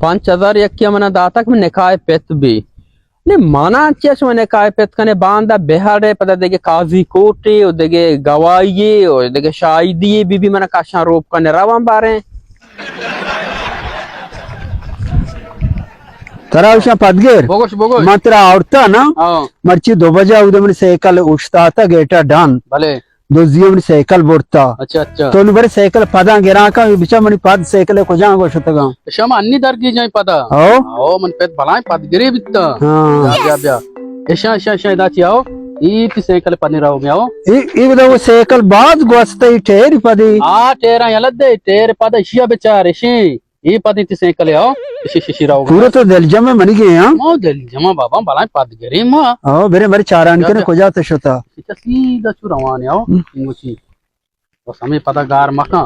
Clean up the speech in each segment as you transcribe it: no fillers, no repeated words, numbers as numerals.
5,000 यक्या मना दातक में निकाय पेत भी ने माना चेस में निकाय पेत कने बांधा बिहारे पता देगे काजी कोटे और देगे गवाही और देगे शायदी बीबी मना काशा रोप कने रावण बारे तरा उशा पदगेर बोगोश बोगोश मात्रा औरता ना मर्ची 2 बजे उदमन साइकिल उठता था गेटा डान भले दो जीवन साइकिल बोरता अच्छा तो बरे साइकिल पदा गिरा का बिचा मनी पद साइकिल को जांगो शतगा शमा अन्नी दर की जाय पदा ओ मन पेत भलाय पद गिरे बित्ता हां ब्या ऐसा ऐसा ऐसा दाची आओ ई की साइकिल पने राव में आओ ई वो साइकिल बाद गोस्ते ठेर पदी आ ठेरा यलदे ठेर पद शिया बेचारे शी ई पदी ती साइकिल आओ शिशी राव पूरा तो दिल जमे मनी गए हां मो दिल जमा बाबा भलाय पद गिरे म ओ बेरे मरे चारान के को जाते शता सीधा चुरावाने आओ मुची बस हमें पता गार मका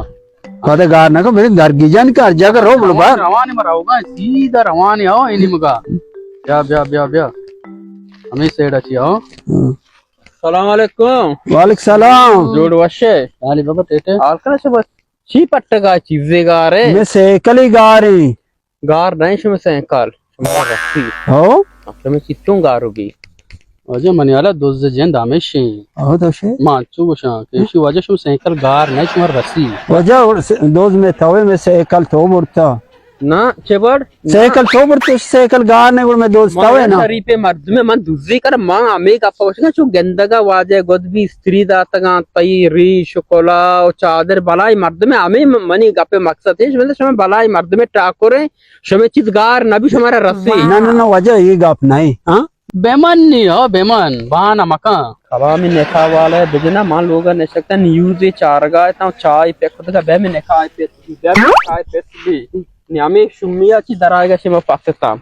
पता गार ना को मेरे दरगी जान कर जगह रो बोल बार रवाने में रहोगा सीधा रवाने आओ इनी मगा ब्या हमें सेड अच्छी आओ सलाम अलैकुम वालेकुम सलाम जोड़ वशे आली बाबा टेटे आलकने से बस छी पट्टगा चीजें गा रे मैं साइकिल ही गा रही गार नहीं शमे साइकिल रस्सी हो शमे चित्तों गारोगी अजय मनियाला दोस्त जन दामेशी हो तो शे माचू बशा केशी वजह शमे साइकिल गार नहीं शमे रस्सी वजह दोस्त में तवे में साइकिल तो मुड़ता ना चेबड़ साइकिल तो मुड़ता साइकिल गार ने में दोस्त तवे ना शरी पे मर्द में मन दुजी कर मां आमे का पवशना जो गंदगा वाजे गोदबी स्त्री दातगा तई री शुकोला और चादर बलाई मर्द में आमे मनी गपे मकसद है शमे शमे बलाई मर्द में टाकोरे शमे चित गार नबी हमारा रस्सी ना वजह ये गप नहीं हां बेमन नहीं हो बेमन बहाना मका खबा में नेखा वाले बिजना मान लोगा ने सकता न्यूज़ ये चार गाय ता चाय पे खुद का बे में नेखा पे चाय पे भी न्यामे शुमिया की दरागा से मैं पाकिस्तान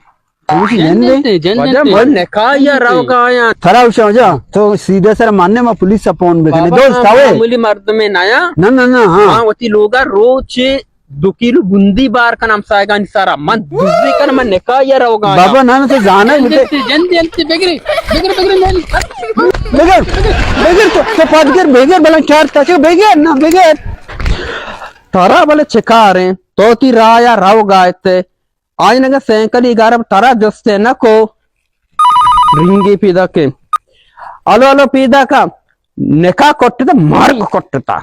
जन मन नेखा या राव का या थरा उशा जा तो सीधे सर मानने में पुलिस फोन बेगने दोस्त तावे मामूली मर्द में नया ना हां वती लोगा रोज 2 किलो बुंदी बार का नाम सायगा निसारा मन दूसरी का मन नेका या रहोगा बाबा ना तो जाना जल्दी बेगरी तो पदगर बेगर बला चार ताके बेगर ना बेगर तारा वाले चिकारे तो ती राया राव गायते आज नगा सैंकली गारब तारा जस्ते न को रिंगी पीदा के अलो पीदा का नेका कोट्टे मार्ग कोट्टा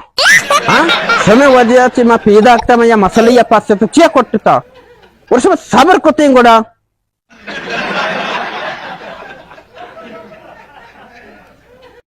हाँ समय वजह से मैं पीदा करता मैं या मसले या पास से तो क्या कोट्टा और सब सबर कोते गोड़ा